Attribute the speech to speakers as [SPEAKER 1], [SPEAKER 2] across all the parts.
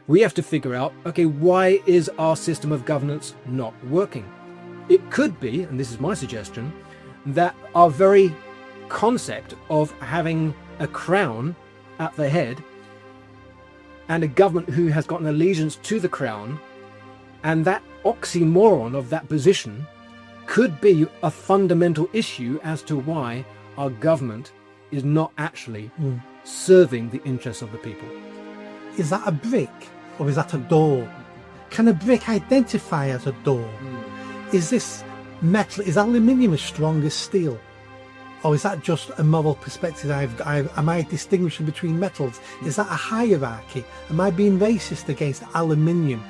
[SPEAKER 1] we have to figure out, okay, why is our system of governance not working? It could be, and this is my suggestion, that our very concept of having a crown at the head and a government who has got an allegiance to the crown, and that oxymoron of that position could be a fundamental issue as to why our government is not actually serving the interests of the people.
[SPEAKER 2] Is that a brick or is that a door? Can a brick identify as a door? Is this metal, is aluminium as strong as steel? Or is that just a moral perspective? Am I distinguishing between metals? Is that a hierarchy? Am I being racist against aluminium?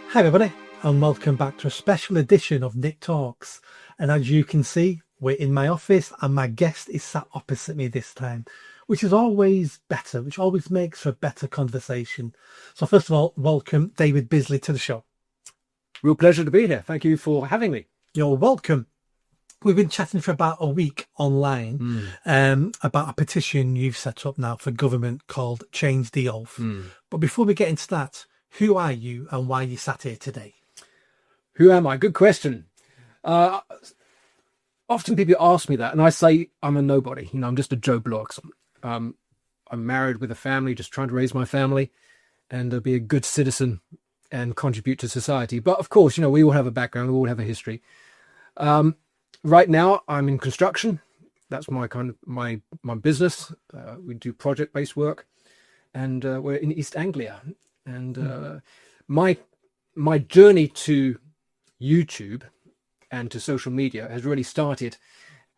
[SPEAKER 2] Hi everybody, and welcome back to a special edition of Nick Talks. And as you can see, we're in my office and my guest is sat opposite me this time, which is always better, which always makes for a better conversation. So first of all, welcome David Bisley to the show.
[SPEAKER 1] Real pleasure to be here. Thank you for having me.
[SPEAKER 2] You're welcome. We've been chatting for about a week online about a petition you've set up now for government called Change the Oath. But before we get into that, who are you and why are you sat here today?
[SPEAKER 1] Who am I? Good question. Often people ask me that and I say I'm a nobody. You know, I'm just a Joe Blogs. I'm married with a family, just trying to raise my family and be a good citizen and contribute to society. But of course, you know, we all have a background, we all have a history. Right now I'm in construction. That's my my business. We do project-based work and we're in East Anglia. And my journey to YouTube and to social media has really started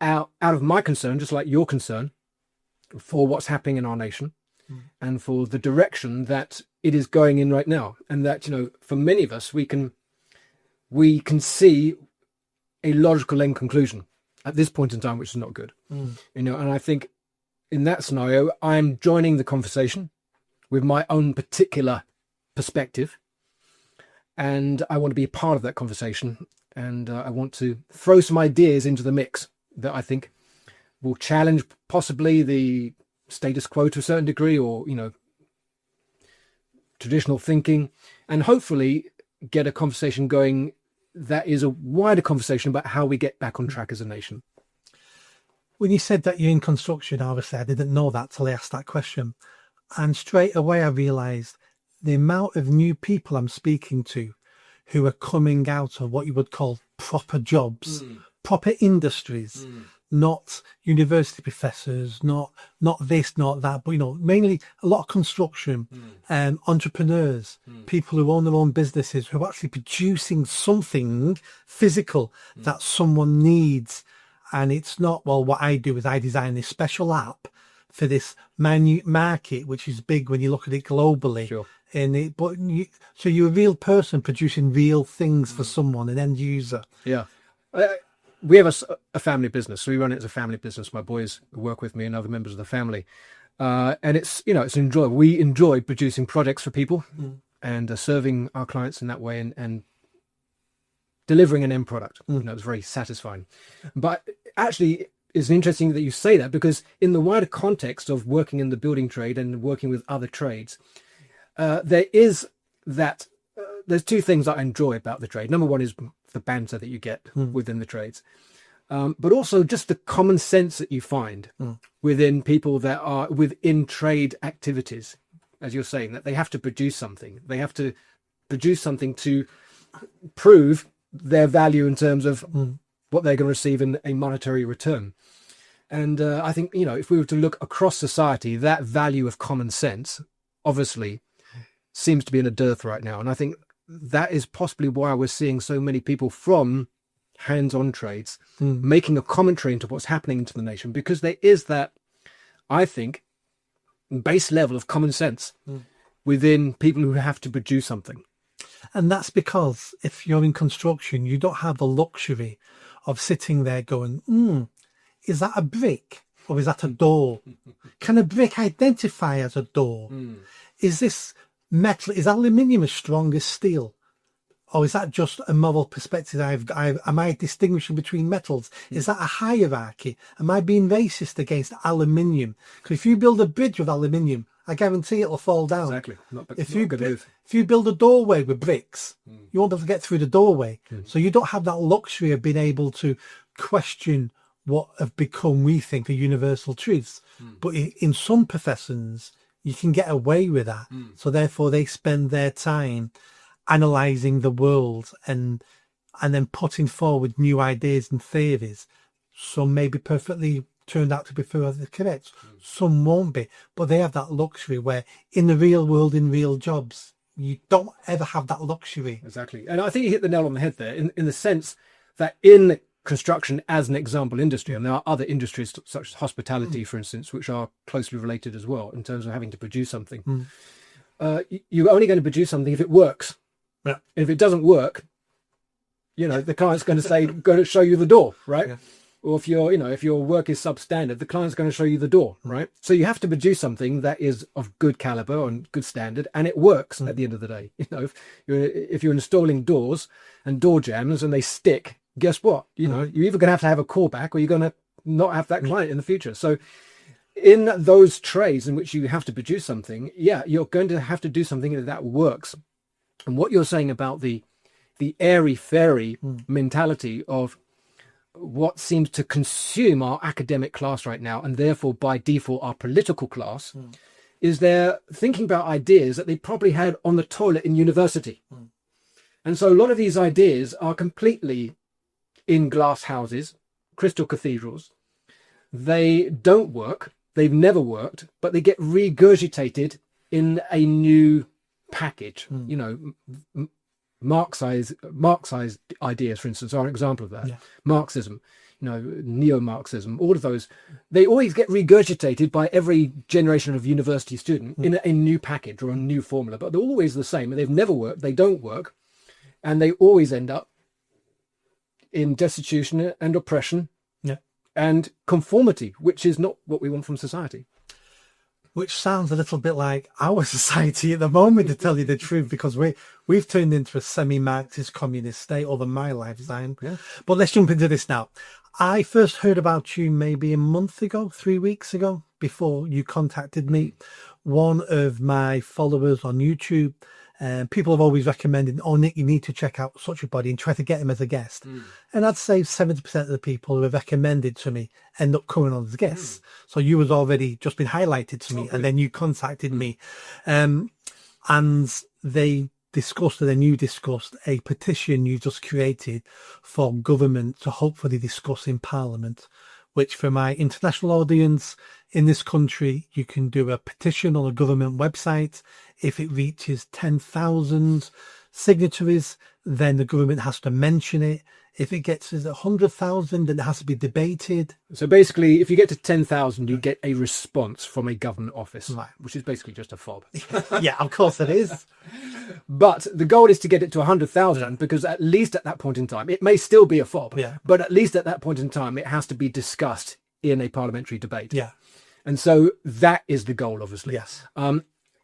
[SPEAKER 1] out of my concern, just like your concern, for what's happening in our nation and for the direction that it is going in right now. And that, you know, for many of us, we can see a logical end conclusion at this point in time, which is not good. You know, and I think in that scenario, I'm joining the conversation with my own particular perspective, and I want to be a part of that conversation, and I want to throw some ideas into the mix that I think will challenge possibly the status quo to a certain degree, or, you know, traditional thinking, and hopefully get a conversation going that is a wider conversation about how we get back on track as a nation.
[SPEAKER 2] When you said that you're in construction, obviously I didn't know that till I asked that question, and straight away I realised the amount of new people I'm speaking to who are coming out of what you would call proper jobs, proper industries, not university professors, not this, not that, but, you know, mainly a lot of construction, entrepreneurs, people who own their own businesses, who are actually producing something physical that someone needs. And it's not, well, what I do is I design this special app for this minute market, which is big when you look at it globally.
[SPEAKER 1] Sure.
[SPEAKER 2] So you're a real person producing real things for someone, an end user.
[SPEAKER 1] Yeah. We have a family business, so we run it as a family business. My boys work with me and other members of the family. And it's, you know, it's enjoyable. We enjoy producing projects for people and serving our clients in that way and delivering an end product. You know, it's very satisfying. But actually, it's interesting that you say that, because in the wider context of working in the building trade and working with other trades, there is that there's two things that I enjoy about the trade. Number one is the banter that you get within the trades, but also just the common sense that you find within people that are within trade activities, as you're saying, that they have to produce something. They have to produce something to prove their value in terms of what they're going to receive in a monetary return. And I think, you know, if we were to look across society, that value of common sense obviously seems to be in a dearth right now. And I think that is possibly why we're seeing so many people from hands-on trades making a commentary into what's happening into the nation, because there is that, I think, base level of common sense within people who have to produce something.
[SPEAKER 2] And that's because if you're in construction, you don't have the luxury of sitting there going, is that a brick or is that a door? Can a brick identify as a door? Is this metal, is aluminium as strong as steel? Or is that just a moral perspective? Am I distinguishing between metals? Is that a hierarchy? Am I being racist against aluminium? Because if you build a bridge with aluminium, I guarantee it'll fall down.
[SPEAKER 1] Exactly.
[SPEAKER 2] If you build a doorway with bricks, you won't be able to get through the doorway. So you don't have that luxury of being able to question what have become, we think, are universal truths. But in some professions, you can get away with that. So therefore, they spend their time analysing the world and then putting forward new ideas and theories. Some may be perfectly turned out to be correct. Some won't be. But they have that luxury where in the real world, in real jobs, you don't ever have that luxury.
[SPEAKER 1] Exactly. And I think you hit the nail on the head there in the sense that in construction as an example industry, and there are other industries such as hospitality, for instance, which are closely related as well in terms of having to produce something. You're only going to produce something if it works.
[SPEAKER 2] Yeah.
[SPEAKER 1] And if it doesn't work, the client's going to show you the door, right? Yeah. Or if your work is substandard, the client's going to show you the door, right? So you have to produce something that is of good caliber and good standard, and it works at the end of the day. If you're installing doors and door jambs and they stick, guess what? You're either going to have a callback or you're going to not have that client in the future. So in those trades in which you have to produce something, you're going to have to do something that works. And what you're saying about the airy-fairy mentality of what seems to consume our academic class right now, and therefore by default our political class, is they're thinking about ideas that they probably had on the toilet in university. And so a lot of these ideas are completely in glass houses, crystal cathedrals. They don't work. They've never worked, but they get regurgitated in a new package. Marxist ideas, for instance, are an example of that. Yeah. Marxism, neo-Marxism, all of those, they always get regurgitated by every generation of university student in a new package or a new formula, but they're always the same, and they've never worked, they don't work, and they always end up in destitution and oppression and conformity, which is not what we want from society.
[SPEAKER 2] Which sounds a little bit like our society at the moment, to tell you the truth, because we've turned into a semi-Marxist communist state over my lifetime. Yeah. But let's jump into this now. I first heard about you maybe a month ago, 3 weeks ago, before you contacted me. One of my followers on YouTube, people have always recommended, Nick, you need to check out such a body and try to get him as a guest. And I'd say 70% of the people who have recommended to me end up coming on as guests. So you was already just been highlighted to me, and then you contacted me. And they discussed, and then you discussed a petition you just created for government to hopefully discuss in Parliament, which for my international audience in this country, you can do a petition on a government website. If it reaches 10,000 signatories, then the government has to mention it. If it gets to 100,000, then it has to be debated.
[SPEAKER 1] So basically, if you get to 10,000, you get a response from a government office, right, which is basically just a fob.
[SPEAKER 2] Yeah, of course it is.
[SPEAKER 1] But the goal is to get it to 100,000, because at least at that point in time, it may still be a fob, but at least at that point in time, it has to be discussed in a parliamentary debate. Yeah. And so that is the goal, obviously.
[SPEAKER 2] Yes.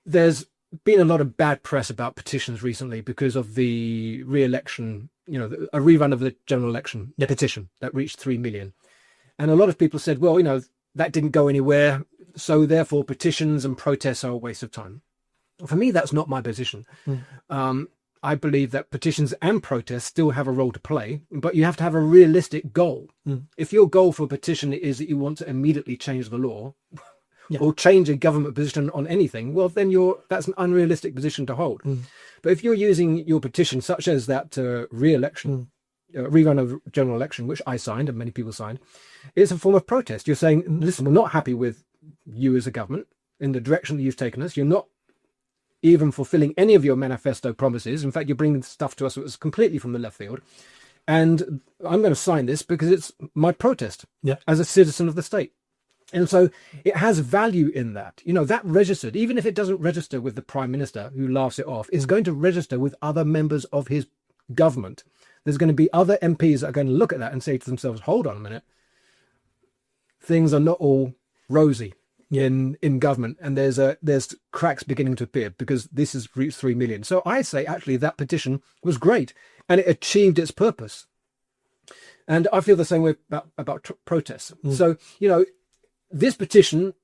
[SPEAKER 1] There's been a lot of bad press about petitions recently because of the re-election, a rerun of the general election petition that reached 3 million. And a lot of people said, well, that didn't go anywhere, so therefore petitions and protests are a waste of time. For me, that's not my position. I believe that petitions and protests still have a role to play, but you have to have a realistic goal. If your goal for a petition is that you want to immediately change the law or change a government position on anything, well, then that's an unrealistic position to hold. But if you're using your petition, such as that re-election, rerun of general election, which I signed and many people signed, it's a form of protest. You're saying, listen, we're not happy with you as a government in the direction that you've taken us. You're not even fulfilling any of your manifesto promises. In fact, you're bringing stuff to us that was completely from the left field. And I'm going to sign this because it's my protest as a citizen of the state. And so it has value in that. That registered, even if it doesn't register with the Prime Minister who laughs it off, it's going to register with other members of his government. There's going to be other MPs that are going to look at that and say to themselves, hold on a minute, things are not all rosy in government, and there's cracks beginning to appear because this has reached 3 million. So I say actually that petition was great and it achieved its purpose. And I feel the same way about protests. So, this petition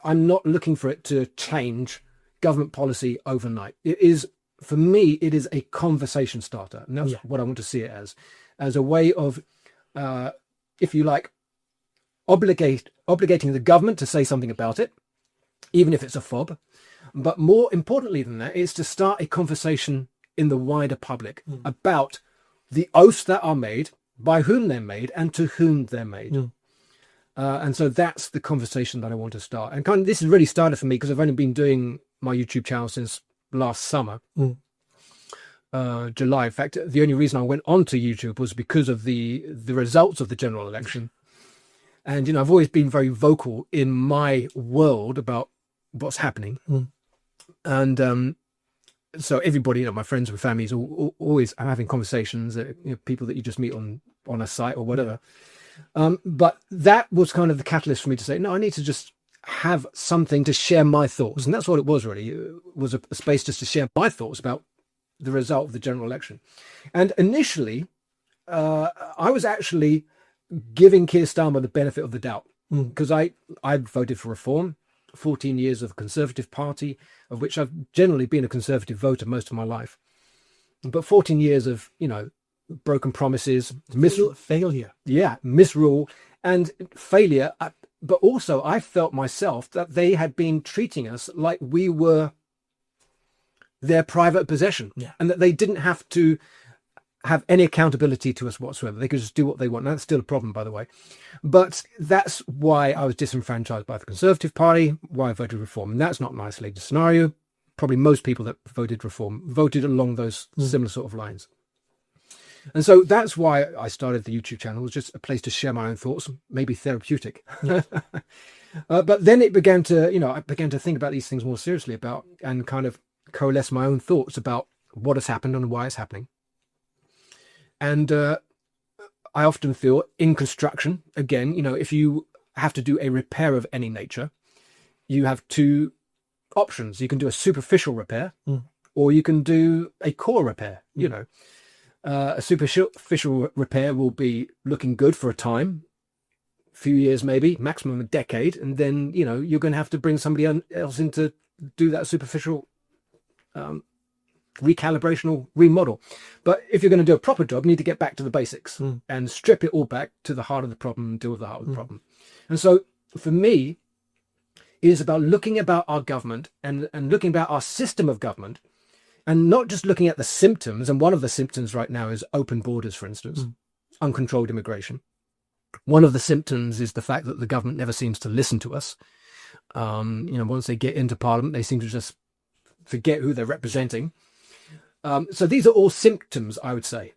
[SPEAKER 1] I'm not looking for it to change government policy overnight. It is, for me, it is a conversation starter. And that's what I want to see it as a way of, if you like, obligating the government to say something about it, even if it's a fob. But more importantly than that, is to start a conversation in the wider public about the oaths that are made, by whom they're made, and to whom they're made. And so that's the conversation that I want to start. And kind of, this has really started for me because I've only been doing my YouTube channel since last summer, July. In fact, the only reason I went onto YouTube was because of the results of the general election. And, you know, I've always been very vocal in my world about what's happening. And so everybody, you know, my friends and families, always I'm having conversations, you know, people that you just meet on a site or whatever. But that was kind of the catalyst for me to say, no, I need to just have something to share my thoughts. And that's what it was really. It was a space just to share my thoughts about the result of the general election. And initially, I was actually giving Keir Starmer the benefit of the doubt, because I voted for reform, 14 years of Conservative Party, of which I've generally been a Conservative voter most of my life. But 14 years of, you know, broken promises,
[SPEAKER 2] failure.
[SPEAKER 1] Yeah, misrule and failure. But also I felt myself that they had been treating us like we were their private possession, and that they didn't have to have any accountability to us whatsoever. They could just do what they want. Now, that's still a problem, by the way. But that's why I was disenfranchised by the Conservative Party, why I voted reform. And that's not an isolated scenario. Probably most people that voted reform voted along those similar sort of lines. And so that's why I started the YouTube channel. It was just a place to share my own thoughts, maybe therapeutic. But then it began to, you know, I began to think about these things more seriously about, and kind of coalesce my own thoughts about what has happened and why it's happening. And I often feel in construction, again, you know, if you have to do a repair of any nature, you have two options. You can do a superficial repair, or you can do a core repair, you know. A superficial repair will be looking good for a time, a few years maybe, maximum a decade, and then, you know, you're going to have to bring somebody else in to do that superficial recalibration or remodel. But if you're going to do a proper job, you need to get back to the basics and strip it all back to the heart of the problem and deal with the heart of the problem. And so for me, it is about looking about our government and looking about our system of government, and not just looking at the symptoms. And one of the symptoms right now is open borders, for instance, uncontrolled immigration. One of the symptoms is the fact that the government never seems to listen to us. You know, once they get into Parliament, they seem to just forget who they're representing. So these are all symptoms, I would say.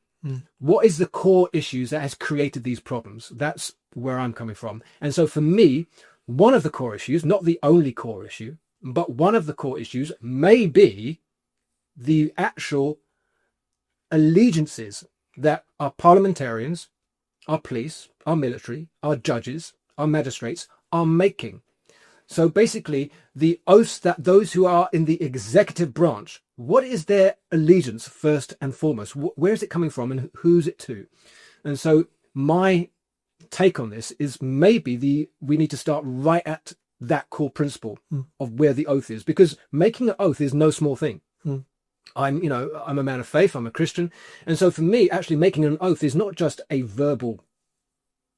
[SPEAKER 1] What is the core issues that has created these problems? That's where I'm coming from. And so for me, one of the core issues, not the only core issue, but one of the core issues may be the actual allegiances that our parliamentarians, our police, our military, our judges, our magistrates are making. So basically, the oaths that those who are in the executive branch, what is their allegiance first and foremost? Where is it coming from and who's it to? And so my take on this is maybe we need to start right at that core principle of where the oath is, because making an oath is no small thing. I'm a man of faith, I'm a Christian. And so for me, actually making an oath is not just a verbal,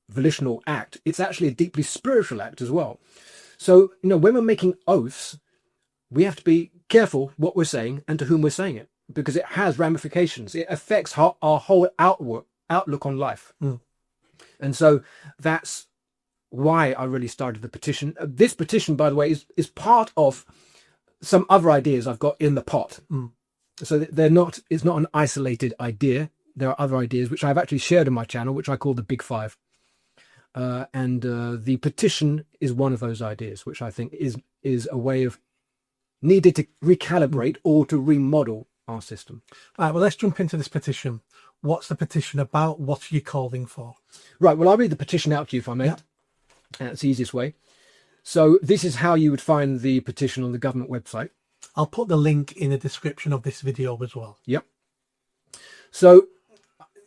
[SPEAKER 1] volitional act. It's actually a deeply spiritual act as well. So, you know, when we're making oaths, we have to be careful what we're saying and to whom we're saying it, because it has ramifications. It affects our whole outlook on life. And so that's why I really started the petition. This petition, by the way, is part of some other ideas I've got in the pot. So it's not an isolated idea. There are other ideas which I've actually shared on my channel, which I call the Big Five. And the petition is one of those ideas, which I think is a way of needed to recalibrate or to remodel our system.
[SPEAKER 2] All right, well, let's jump into this petition. What's the petition about? What are you calling for?
[SPEAKER 1] Right, well, I'll read the petition out to you if I may. That's the easiest way. So this is how you would find the petition on the government website.
[SPEAKER 2] I'll put the link in the description of this video as well.
[SPEAKER 1] Yep. So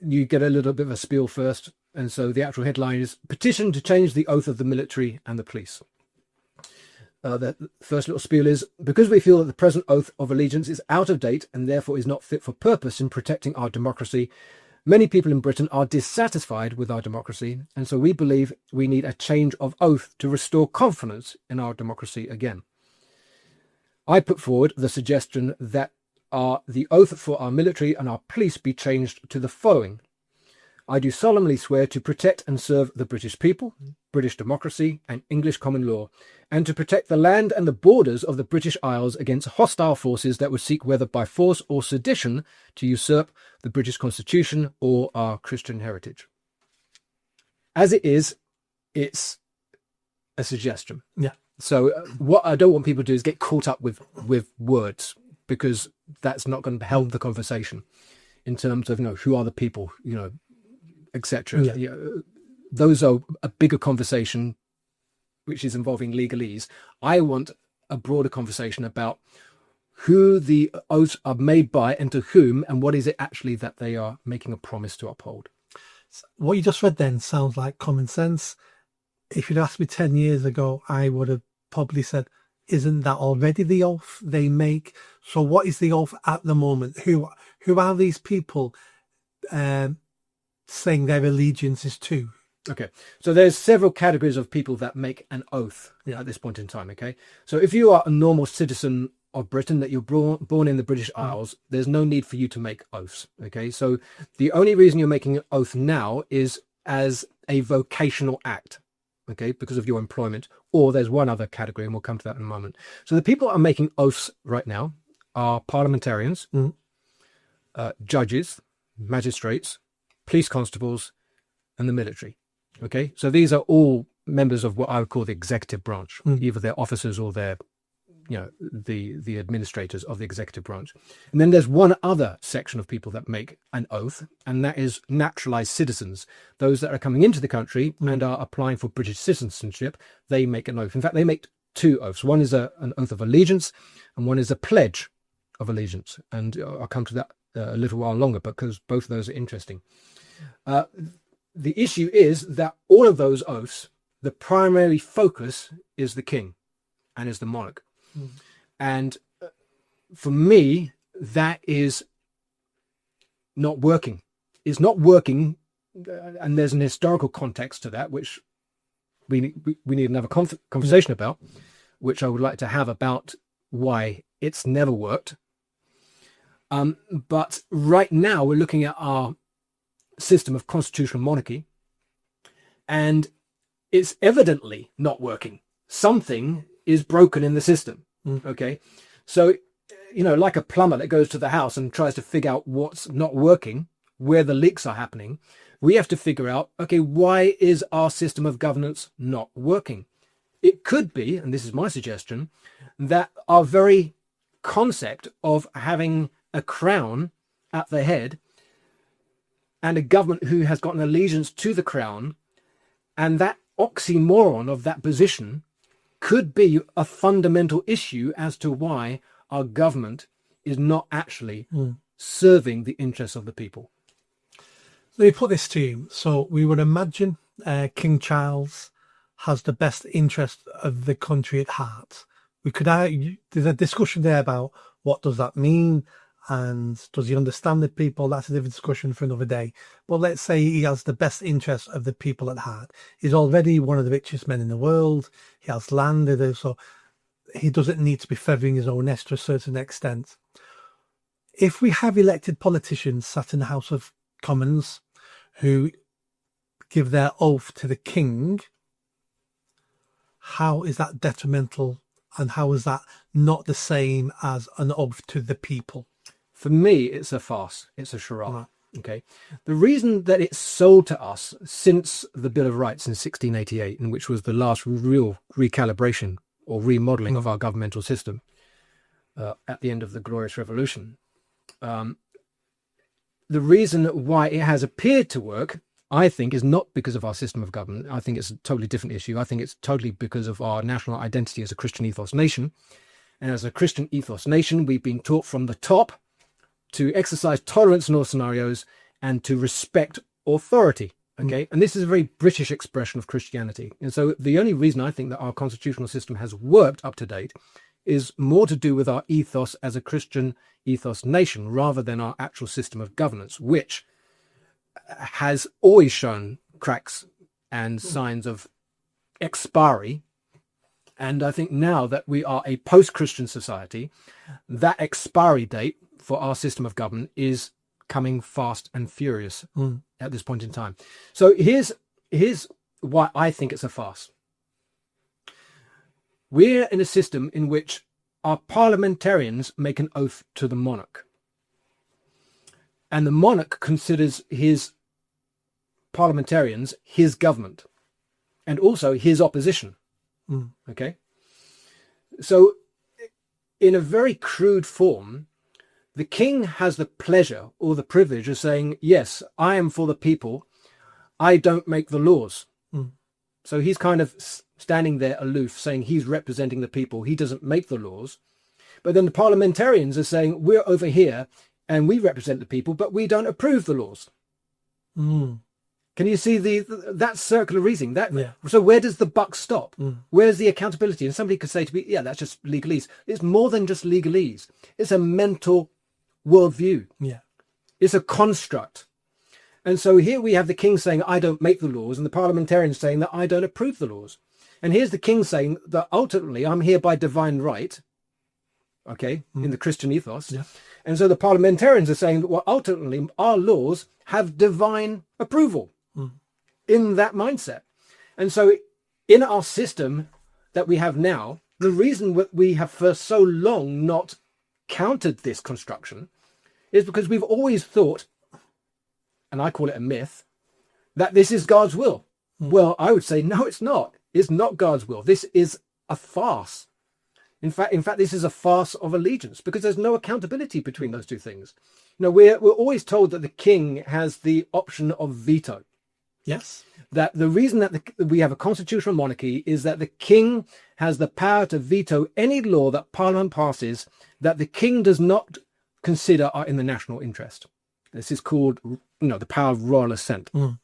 [SPEAKER 1] you get a little bit of a spiel first. And so the actual headline is Petition to Change the Oath of the Military and the Police. The first little spiel is, because we feel that the present oath of allegiance is out of date and therefore is not fit for purpose in protecting our democracy, many people in Britain are dissatisfied with our democracy, and so we believe we need a change of oath to restore confidence in our democracy again. I put forward the suggestion that the oath for our military and our police be changed to the following. I do solemnly swear to protect and serve the British people, British democracy and English common law, and to protect the land and the borders of the British Isles against hostile forces that would seek, whether by force or sedition, to usurp the British Constitution or our Christian heritage. As it is, it's a suggestion.
[SPEAKER 2] Yeah.
[SPEAKER 1] So what I don't want people to do is get caught up with words, because that's not going to help the conversation in terms of, who are the people, etc.
[SPEAKER 2] Yeah.
[SPEAKER 1] Those are a bigger conversation, which is involving legalese. I want a broader conversation about who the oaths are made by and to whom, and what is it actually that they are making a promise to uphold.
[SPEAKER 2] What you just read then sounds like common sense. If you'd asked me 10 years ago, I would have probably said, isn't that already the oath they make? So what is the oath at the moment? Who are these people saying their allegiance is to?
[SPEAKER 1] Okay, so there's several categories of people that make an oath at this point in time, okay? So if you are a normal citizen of Britain, that you're born in the British Isles, there's no need for you to make oaths, okay? So the only reason you're making an oath now is as a vocational act, okay, because of your employment, or there's one other category, and we'll come to that in a moment. So the people that are making oaths right now are parliamentarians, judges, magistrates, police constables, and the military. Okay, so these are all members of what I would call the executive branch, either they're officers or they're, the administrators of the executive branch. And then there's one other section of people that make an oath, and that is naturalized citizens, those that are coming into the country and are applying for British citizenship. They make an oath. In fact, they make two oaths. One is an oath of allegiance, and one is a pledge of allegiance. And I'll come to that a little while longer, because both of those are interesting. The issue is that all of those oaths, the primary focus is the king and is the monarch. And for me, that is not working. It's not working, and there's an historical context to that, which we need another conversation about, which I would like to have about why it's never worked. But right now, we're looking at our system of constitutional monarchy, and it's evidently not working. Something is broken in the system. Okay, so like a plumber that goes to the house and tries to figure out what's not working, where the leaks are happening, we have to figure out, okay, why is our system of governance not working? It could be, and this is my suggestion, that our very concept of having a crown at the head and a government who has got an allegiance to the crown, and that oxymoron of that position could be a fundamental issue as to why our government is not actually serving the interests of the people.
[SPEAKER 2] Let me put this to you. So we would imagine King Charles has the best interest of the country at heart. We could argue, there's a discussion there about what does that mean, and does he understand the people? That's a different discussion for another day. But let's say he has the best interest of the people at heart. He's already one of the richest men in the world. He has land, so he doesn't need to be feathering his own nest to a certain extent. If we have elected politicians sat in the House of Commons who give their oath to the king, how is that detrimental, and how is that not the same as an oath to the people?
[SPEAKER 1] For me, it's a farce. It's a charade. Okay. The reason that it's sold to us since the Bill of Rights in 1688, and which was the last real recalibration or remodeling of our governmental system at the end of the Glorious Revolution, the reason why it has appeared to work, I think, is not because of our system of government. I think it's a totally different issue. I think it's totally because of our national identity as a Christian ethos nation. And as a Christian ethos nation, we've been taught from the top to exercise tolerance in all scenarios and to respect authority Okay. And this is a very British expression of Christianity. And so the only reason I think that our constitutional system has worked up to date is more to do with our ethos as a Christian ethos nation rather than our actual system of governance, which has always shown cracks and signs of expiry. And I think now that we are a post-Christian society, that expiry date for our system of government is coming fast and furious at this point in time. So here's why I think it's a farce. We're in a system in which our parliamentarians make an oath to the monarch. And the monarch considers his parliamentarians his government and also his opposition. Okay? So in a very crude form, the king has the pleasure or the privilege of saying, yes, I am for the people. I don't make the laws. So he's kind of standing there aloof, saying he's representing the people. He doesn't make the laws. But then the parliamentarians are saying, we're over here and we represent the people, but we don't approve the laws. Can you see that circular reasoning? So where does the buck stop? Where's the accountability? And somebody could say to me, yeah, that's just legalese. It's more than just legalese. It's a mental worldview. Yeah. It's a construct. And so here we have the king saying, I don't make the laws, and the parliamentarians saying that I don't approve the laws. And here's the king saying that ultimately I'm here by divine right, okay, in the Christian ethos. Yeah. And so the parliamentarians are saying that, well, ultimately our laws have divine approval in that mindset. And so in our system that we have now, the reason we have for so long not countered this construction is because we've always thought, and I call it a myth, that this is God's will. Well, I would say, no, it's not. It's not God's will. This is a farce. In fact, this is a farce of allegiance because there's no accountability between those two things. You know, we're always told that the king has the option of veto. Yes. That the reason that we have a constitutional monarchy is that the king has the power to veto any law that Parliament passes that the king does not consider are in the national interest. This is called, the power of royal assent. The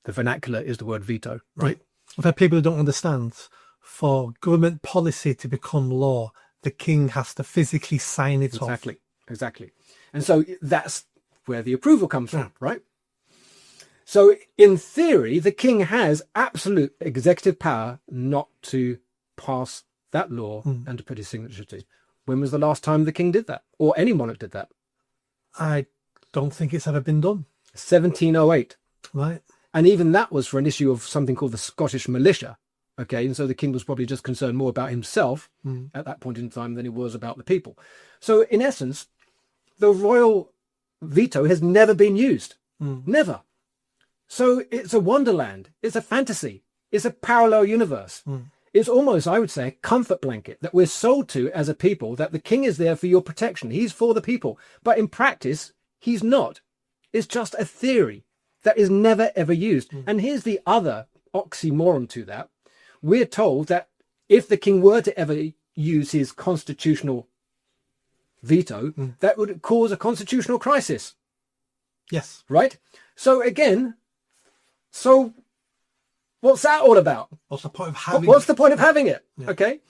[SPEAKER 1] vernacular is the word veto, right?
[SPEAKER 2] For people who don't understand, for government policy to become law, the king has to physically sign it off.
[SPEAKER 1] Exactly. And so that's where the approval comes from, right? So in theory, the king has absolute executive power not to pass that law and to put his signature to. When was the last time the king did that? Or any monarch did that?
[SPEAKER 2] I don't think it's ever been done.
[SPEAKER 1] 1708.
[SPEAKER 2] Right.
[SPEAKER 1] And even that was for an issue of something called the Scottish militia. Okay. And so the king was probably just concerned more about himself at that point in time than he was about the people. So in essence, the royal veto has never been used. Never. So it's a wonderland. It's a fantasy. It's a parallel universe. It's almost, I would say, a comfort blanket that we're sold to as a people, that the king is there for your protection. He's for the people. But in practice, he's not. It's just a theory that is never, ever used. And here's the other oxymoron to that. We're told that if the king were to ever use his constitutional veto, that would cause a constitutional crisis.
[SPEAKER 2] Yes.
[SPEAKER 1] Right? So again, what's that all about?
[SPEAKER 2] What's the point of having
[SPEAKER 1] What's the point of having it? Yeah. Okay.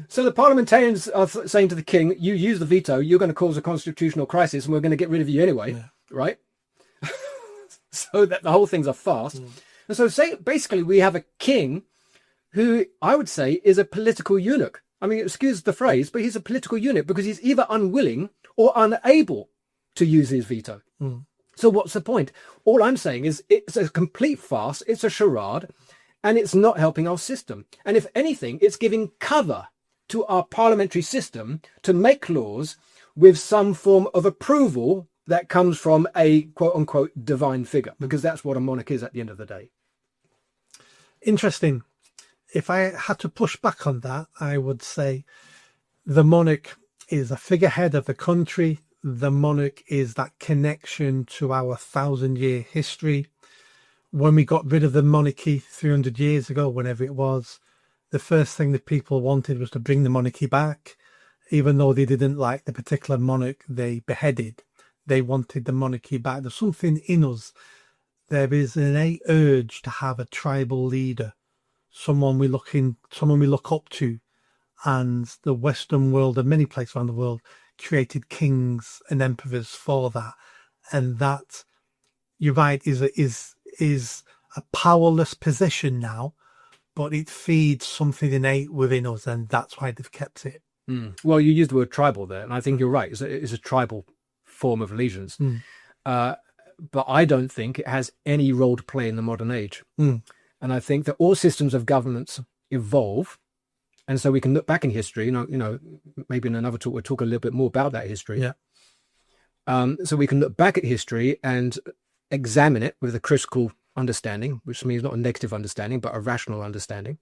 [SPEAKER 1] So the parliamentarians are saying to the king, you use the veto, you're going to cause a constitutional crisis and we're going to get rid of you anyway. Right? So that the whole thing's a farce. And so basically we have a king who I would say is a political eunuch. I mean, excuse the phrase, but he's a political eunuch because he's either unwilling or unable to use his veto. So what's the point? All I'm saying is it's a complete farce. It's a charade. And it's not helping our system. And if anything, it's giving cover to our parliamentary system to make laws with some form of approval that comes from a quote unquote divine figure, because that's what a monarch is at the end of the day.
[SPEAKER 2] Interesting. If I had to push back on that, I would say the monarch is a figurehead of the country. The monarch is that connection to our 1,000-year history. When we got rid of the monarchy 300 years ago, whenever it was, the first thing that people wanted was to bring the monarchy back. Even though they didn't like the particular monarch they beheaded, they wanted the monarchy back. There's something in us there is an innate urge to have a tribal leader, someone we look up to, and the Western world and many places around the world created kings and emperors for that, and that, you're right, is a powerless position now, but it feeds something innate within us, and that's why they've kept it.
[SPEAKER 1] Well, you used the word tribal there, and I think you're right. It's a tribal form of allegiance. But I don't think it has any role to play in the modern age. And I think that all systems of governance evolve. And so we can look back in history, maybe in another talk, we'll talk a little bit more about that history.
[SPEAKER 2] Yeah.
[SPEAKER 1] So we can look back at history and examine it with a critical understanding, which means not a negative understanding, but a rational understanding,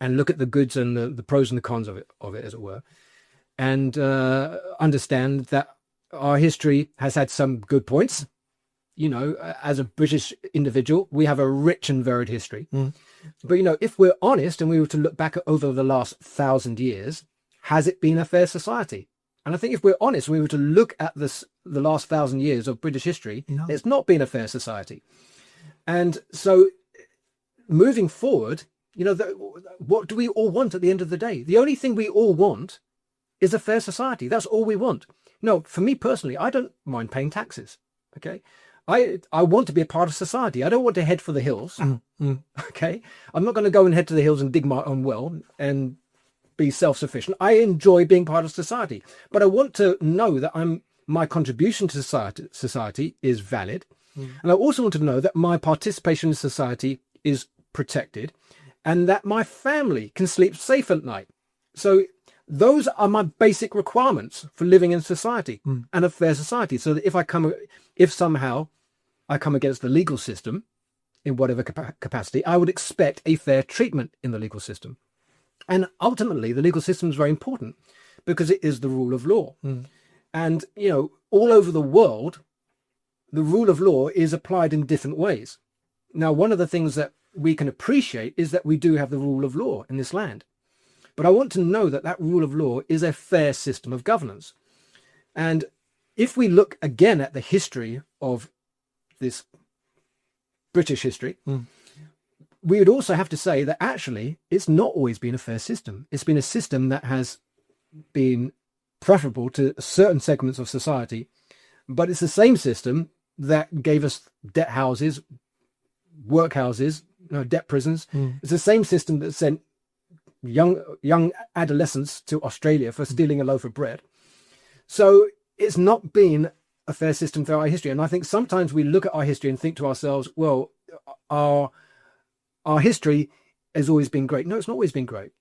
[SPEAKER 1] and look at the goods and the pros and the cons of it, as it were, and understand that our history has had some good points. As a British individual, we have a rich and varied history. But, if we're honest and we were to look back over the last 1,000 years, has it been a fair society? And I think if we're honest, we were to look at the last 1,000 years of British history, it's not been a fair society. And so moving forward, what do we all want at the end of the day? The only thing we all want is a fair society. That's all we want. For me personally, I don't mind paying taxes. Okay. I want to be a part of society. I don't want to head for the hills. Okay. I'm not going to go and head to the hills and dig my own well and be self-sufficient. I enjoy being part of society, but I want to know that my contribution to society is valid. And I also want to know that my participation in society is protected and that my family can sleep safe at night. So those are my basic requirements for living in society and a fair society. So that if somehow I come against the legal system in whatever capacity, I would expect a fair treatment in the legal system. And ultimately, the legal system is very important because it is the rule of law. And, all over the world, the rule of law is applied in different ways. Now, one of the things that we can appreciate is that we do have the rule of law in this land. But I want to know that that rule of law is a fair system of governance. And if we look again at the history of this British history, we would also have to say that actually it's not always been a fair system. It's been a system that has been preferable to certain segments of society, but it's the same system that gave us debt houses, workhouses, debt prisons. It's the same system that sent young adolescents to Australia for stealing a loaf of bread. So it's not been a fair system throughout our history. And I think sometimes we look at our history and think to ourselves, well, our history has always been great. No, it's not always been great.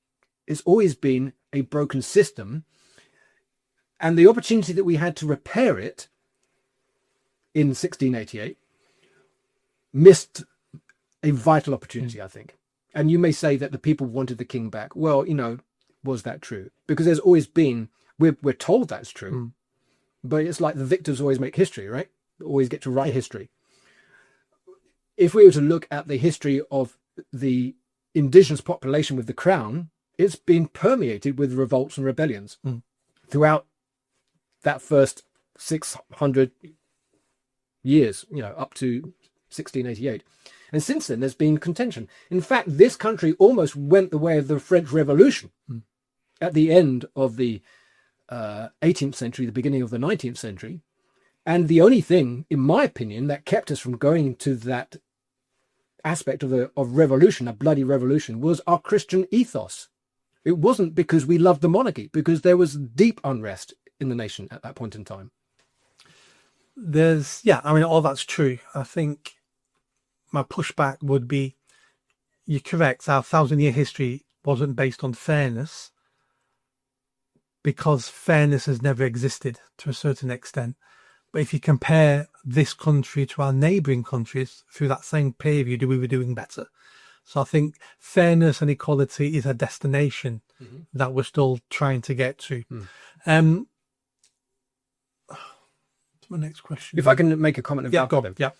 [SPEAKER 1] It's always been a broken system. And the opportunity that we had to repair it in 1688 missed a vital opportunity, I think. And you may say that the people wanted the king back. Well, was that true? Because there's always been, we're told that's true, but it's like the victors always make history, right? Always get to write history. If we were to look at the history of the indigenous population with the crown, it's been permeated with revolts and rebellions throughout that first 600 years, up to 1688. And since then, there's been contention. In fact, this country almost went the way of the French Revolution at the end of the 18th century, the beginning of the 19th century. And the only thing, in my opinion, that kept us from going to that aspect of revolution, a bloody revolution, was our Christian ethos. It wasn't because we loved the monarchy, because there was deep unrest in the nation at that point in time.
[SPEAKER 2] All that's true. I think my pushback would be, you're correct, our 1,000-year history wasn't based on fairness, because fairness has never existed to a certain extent. But if you compare this country to our neighbouring countries through that same period, we were doing better. So I think fairness and equality is a destination that we're still trying to get to. What's my next question?
[SPEAKER 1] If I can make a comment about that. Yeah.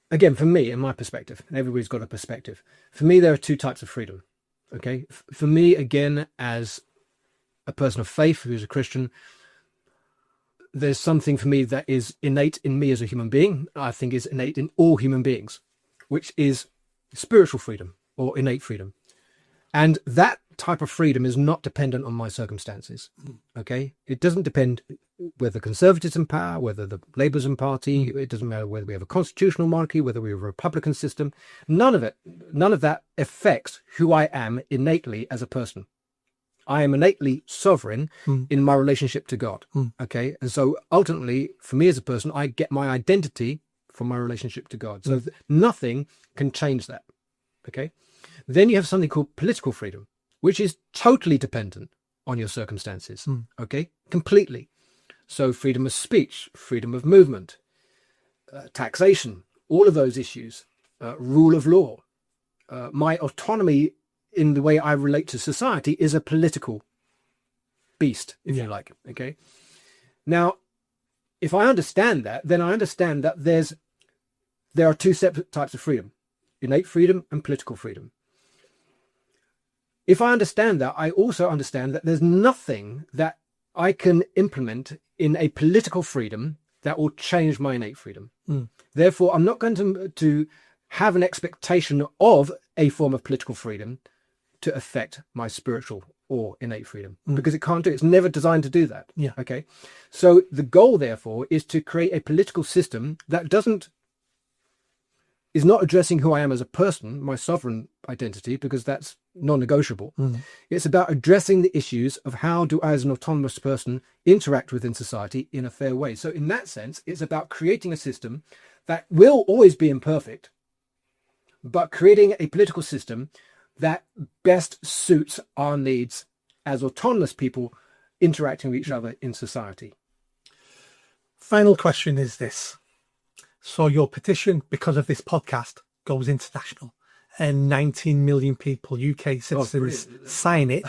[SPEAKER 1] Again, for me, in my perspective, and everybody's got a perspective, for me, there are two types of freedom. Okay. For me, again, as a person of faith who's a Christian, there's something for me that is innate in me as a human being. I think is innate in all human beings, which is spiritual freedom or innate freedom. And that type of freedom is not dependent on my circumstances. Okay. It doesn't depend whether Conservatives in power, whether the Labour's in party. It doesn't matter whether we have a constitutional monarchy, whether we have a Republican system. None of that affects who I am innately as a person. I am innately sovereign in my relationship to God. Okay. And so ultimately, for me as a person, I get my identity from my relationship to God. So nothing can change that. Okay. Then you have something called political freedom, which is totally dependent on your circumstances. Okay. Completely. So freedom of speech, freedom of movement, taxation, all of those issues, rule of law, my autonomy in the way I relate to society is a political beast, if you like. Okay. Now, if I understand that, then I understand that there are two separate types of freedom, innate freedom and political freedom. If I understand that, I also understand that there's nothing that I can implement in a political freedom that will change my innate freedom. Therefore, I'm not going to have an expectation of a form of political freedom to affect my spiritual or innate freedom, because it can't do it. It's never designed to do that.
[SPEAKER 2] Yeah.
[SPEAKER 1] Okay. So the goal, therefore, is to create a political system that is not addressing who I am as a person, my sovereign identity, because that's non-negotiable. It's about addressing the issues of how do I as an autonomous person interact within society in a fair way. So in that sense, it's about creating a system that will always be imperfect, but creating a political system that best suits our needs as autonomous people interacting with each other in society.
[SPEAKER 2] Final question is this. So your petition, because of this podcast, goes international, and 19 million people, UK citizens, sign it.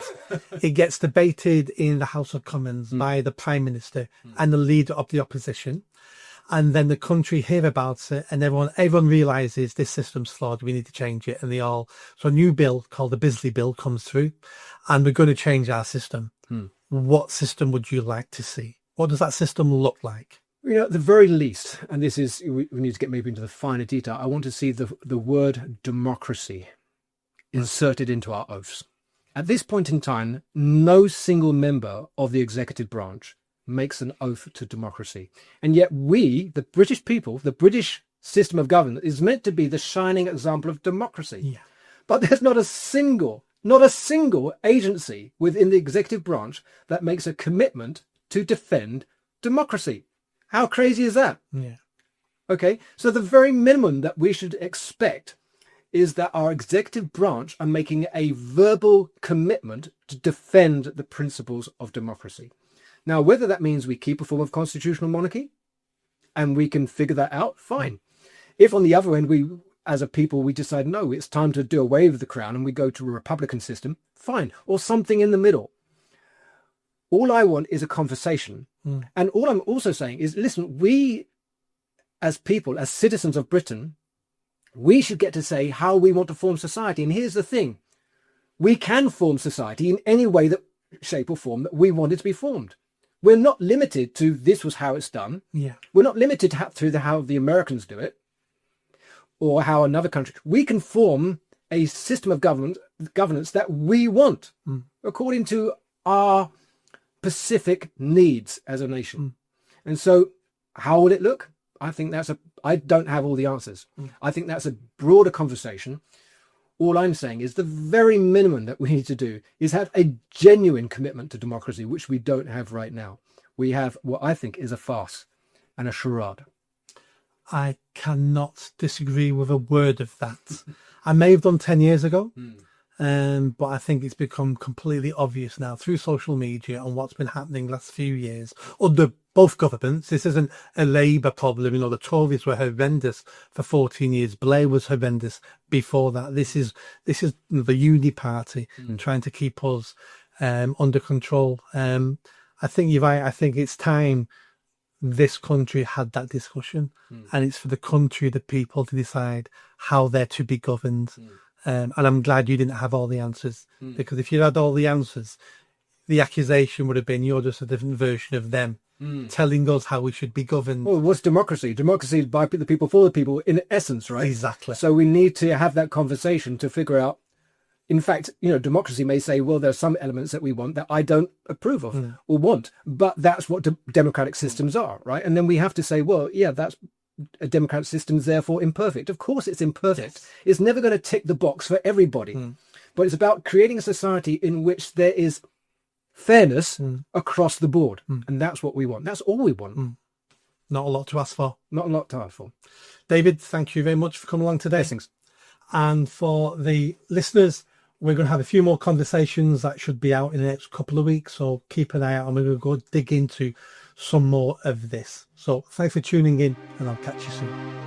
[SPEAKER 2] It gets debated in the House of Commons by the Prime Minister and the leader of the opposition. And then the country hear about it, and everyone realizes this system's flawed. We need to change it. And so a new bill called the Bisley Bill comes through, and we're going to change our system. What system would you like to see? What does that system look like?
[SPEAKER 1] At the very least, and this is, we need to get maybe into the finer detail, I want to see the word democracy inserted into our oaths. At this point in time, no single member of the executive branch makes an oath to democracy. And yet we, the British people, the British system of government is meant to be the shining example of democracy.
[SPEAKER 2] Yeah.
[SPEAKER 1] But there's not a single agency within the executive branch that makes a commitment to defend democracy. How crazy is that?
[SPEAKER 2] Yeah.
[SPEAKER 1] Okay. So the very minimum that we should expect is that our executive branch are making a verbal commitment to defend the principles of democracy. Now, whether that means we keep a form of constitutional monarchy and we can figure that out, fine. If on the other end, we, as a people, we decide, no, it's time to do away with the crown and we go to a republican system, fine. Or something in the middle. All I want is a conversation. And all I'm also saying is, listen, we as people, as citizens of Britain, we should get to say how we want to form society. And here's the thing. We can form society in any way, shape or form that we want it to be formed. We're not limited to this was how it's done.
[SPEAKER 2] Yeah.
[SPEAKER 1] We're not limited to how the Americans do it or how another country. We can form a system of governance that we want according to our specific needs as a nation. And so how will it look? I think I don't have all the answers. I think that's a broader conversation. All I'm saying is the very minimum that we need to do is have a genuine commitment to democracy, which we don't have right now. We have what I think is a farce and a charade.
[SPEAKER 2] I cannot disagree with a word of that. I may have done 10 years ago, but I think it's become completely obvious now through social media and what's been happening the last few years under both governments. This isn't a Labour problem. The Tories were horrendous for 14 years. Blair was horrendous before that. This is the Uni Party trying to keep us under control. I think you're right. I think it's time this country had that discussion, and it's for the country, the people, to decide how they're to be governed. And I'm glad you didn't have all the answers, because if you had all the answers, the accusation would have been you're just a different version of them, telling us how we should be governed.
[SPEAKER 1] Well, what's democracy? Democracy is by the people, for the people, in essence, right?
[SPEAKER 2] Exactly.
[SPEAKER 1] So we need to have that conversation to figure out. In fact, democracy may say, well, there are some elements that we want that I don't approve of or want, but that's what democratic systems are, right? And then we have to say, well, yeah, that's a democratic system is therefore imperfect. Of course it's imperfect.
[SPEAKER 2] Yes.
[SPEAKER 1] It's never going to tick the box for everybody, but it's about creating a society in which there is fairness across the board. And that's what we want. That's all we want.
[SPEAKER 2] Not a lot to ask for.
[SPEAKER 1] Not a lot to ask for.
[SPEAKER 2] David, thank you very much for coming along today.
[SPEAKER 1] Blessings.
[SPEAKER 2] And for the listeners, we're going to have a few more conversations that should be out in the next couple of weeks. So keep an eye out and we're going to go dig into some more of this. So thanks for tuning in and I'll catch you soon.